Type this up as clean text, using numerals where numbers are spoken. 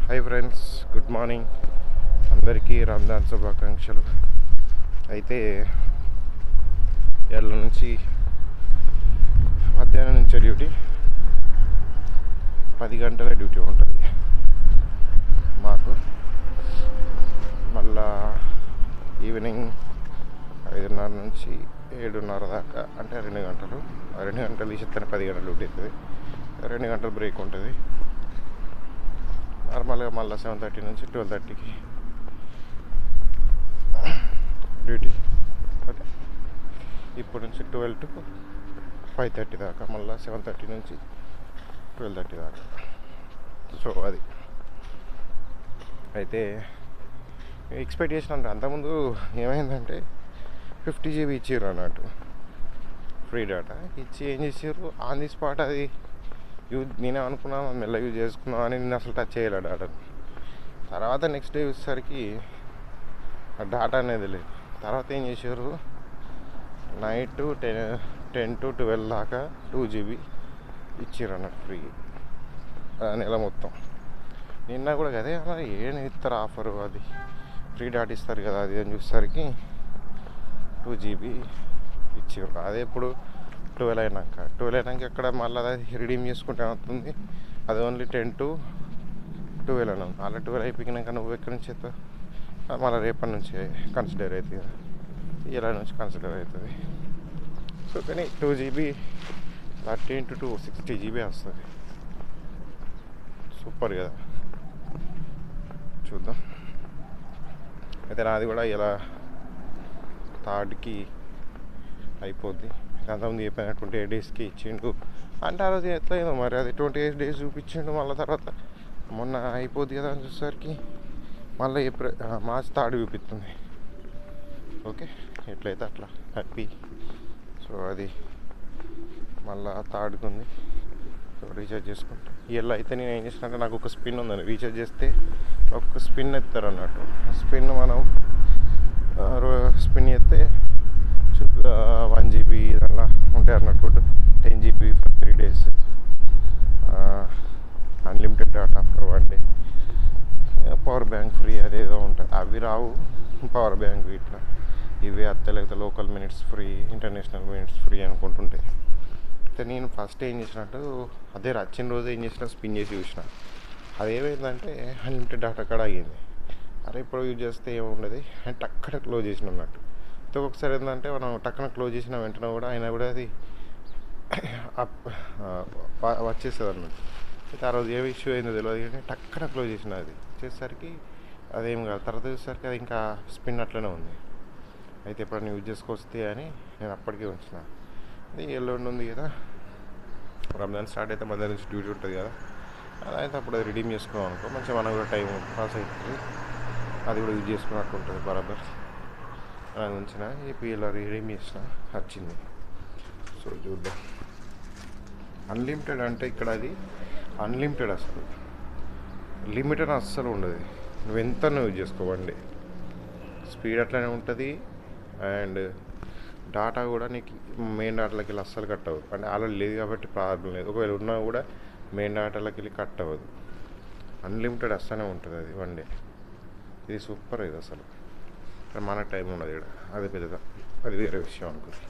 Hi friends, good morning. అందరికీ రంజాన్ శుభాకాంక్షలు. అయితే ఏళ్ళ నుంచి మధ్యాహ్నం నుంచే డ్యూటీ, 10 గంటల డ్యూటీ ఉంటుంది మాకు. మళ్ళా ఈవినింగ్ 5:30 నుంచి 7:30 దాకా, అంటే 2 గంటలు. 2 గంటలు తీసేస్తేనే 10 గంటల డ్యూటీ అవుతుంది. 2 గంటల బ్రేక్ ఉంటుంది. నార్మల్గా మళ్ళీ 7:30 నుంచి 12:30కి డ్యూటీ. ఓకే, ఇప్పుడు నుంచి 12 to 5:30 దాకా, మళ్ళీ 7:30 నుంచి 12:30 దాకా. సో అది అయితే ఎక్స్పెక్ట్ చేసినంత. అంతకుముందు ఏమైందంటే 50 GB ఇచ్చారు అన్నట్టు ఫ్రీ డేటా. ఇచ్చి ఏం చేసారు, ఆన్ ది స్పాట్ అది నేనే అనుకున్నా మెల్ల యూజ్ చేసుకున్నాం అని నేను అసలు టచ్ చేయలే డేటా. తర్వాత నెక్స్ట్ డే వచ్చేసరికి ఆ డేటా అనేది లేదు. తర్వాత ఏం చేశారు, నైట్ 10 to 12 దాకా 2 GB ఇచ్చారు అన్నట్టు ఫ్రీ నెల మొత్తం. నిన్న కూడా అదే, మరి ఏం ఇస్తారు ఆఫరు, అది ఫ్రీ డేటా ఇస్తారు కదా అది అని చూసేసరికి 2 GB ఇచ్చారు. అదే ఇప్పుడు 12 అయినాక అక్కడ మళ్ళీ అది రిడీమ్ చేసుకుంటే అవుతుంది. అది ఓన్లీ 10 to 12 అని ఉంది. అలా 12 అయిపోయినాక నువ్వు ఎక్కడి నుంచి అవుతావు, మళ్ళీ రేపటి నుంచి కన్సిడర్ అవుతుంది కదా, ఇలా నుంచి కన్సిడర్ అవుతుంది. సో కానీ 2 GB 30 into 2 60 GB వస్తుంది. సూపర్ కదా, చూద్దాం. అయితే నాది కూడా ఇలా 3rd అయిపోద్ది. అంతకుముందు చెప్పిన 28 daysకి ఇచ్చిండు అంటే ఆ రోజు ఎట్లయిందో మరి, అది 28 days చూపించిండు. మళ్ళీ తర్వాత మొన్న అయిపోద్ది కదా అని చూసేసరికి మళ్ళీ మార్చ్ 3rd చూపిస్తుంది. ఓకే, ఎట్లయితే అట్లా హ్యాపీ. సో అది మళ్ళీ 3rd ఉంది. సో రీఛార్జ్ చేసుకుంటా. ఇలా అయితే నేను ఏం చేసిన అంటే, నాకు ఒక స్పిన్ ఉందని, రీఛార్జ్ చేస్తే ఒక స్పిన్ ఎత్తారు అన్నట్టు. స్పిన్ మనం స్పిన్ చేస్తే 1 GB అలా ఉంటాయి అన్నట్టు. 10 GB for 3 days, unlimited data for 1 day, power bank free, అదేదో ఉంటుంది. అవి రావు పవర్ బ్యాంక్ ఇట్లా, ఇవి అత్తే లేకపోతే local minutes free, international minutes free అనుకుంటుంటాయి. అయితే నేను ఫస్ట్ ఏం చేసినట్టు, అదే వచ్చిన రోజు ఏం చేసిన, స్పిన్ చేసి చూసిన. అదేమైందంటే అన్లిమిటెడ్ డేటా కాడ అయ్యింది. అరే ఇప్పుడు యూజ్ చేస్తే ఏముండదు అంటే టక్కన క్లోజ్ చేసిన అన్నట్టు. అయితే ఒక్కొక్కసారి ఏంటంటే మనం టక్కన క్లోజ్ చేసిన వెంటనే కూడా అయినా కూడా అది వచ్చేస్తుంది అన్నట్టు. అయితే ఆ రోజు ఏ ఇష్యూ అయిందో తెలియదు, కానీ టక్కన క్లోజ్ చేసిన. అది చేసేసరికి అదేం కాదు. తర్వాత చూసేసరికి అది ఇంకా స్పిన్ అట్లనే ఉంది. అయితే ఎప్పుడైనా యూజ్ చేసుకొస్తే అని నేను అప్పటికే ఉంచిన. అది ఎల్లుండి ఉంది కదా, రంజాన్ స్టార్ట్ అయితే మధ్య నుంచి డ్యూటీ ఉంటుంది కదా, అదైతే అప్పుడు అది రిడీమ్ చేసుకున్నాం అనుకో, మంచిగా మనం కూడా టైం పాస్ అవుతుంది. అది కూడా యూజ్ చేసుకున్నట్టు ఉంటుంది బరాబర్. అలా ఉంచిన ఇలా రిడీమ్ చేసిన, వచ్చింది. సో చూద్దాం. అన్లిమిటెడ్ అంటే ఇక్కడ అది అన్లిమిటెడ్, అసలు లిమిటెడ్ అస్సలు ఉండదు. నువ్వు ఎంత యూజ్ చేసుకోవండి, స్పీడ్ అట్లనే ఉంటుంది. అండ్ డాటా కూడా నీకు మెయిన్ డాటాలకి వెళ్ళి అస్సలు కట్ అవ్వదు. అంటే ఆల్రెడీ లేదు కాబట్టి ప్రాబ్లం లేదు. ఒకవేళ ఉన్నా కూడా మెయిన్ డాటాలకి వెళ్ళి కట్ అవ్వదు. అన్లిమిటెడ్ అస్సలే ఉంటుంది అది 1 day. ఇది సూపర్. ఇది అసలు మన టైం ఉండదు ఇక్కడ, అది పెద్దదా, అది వేరే విషయం అనుకుంది.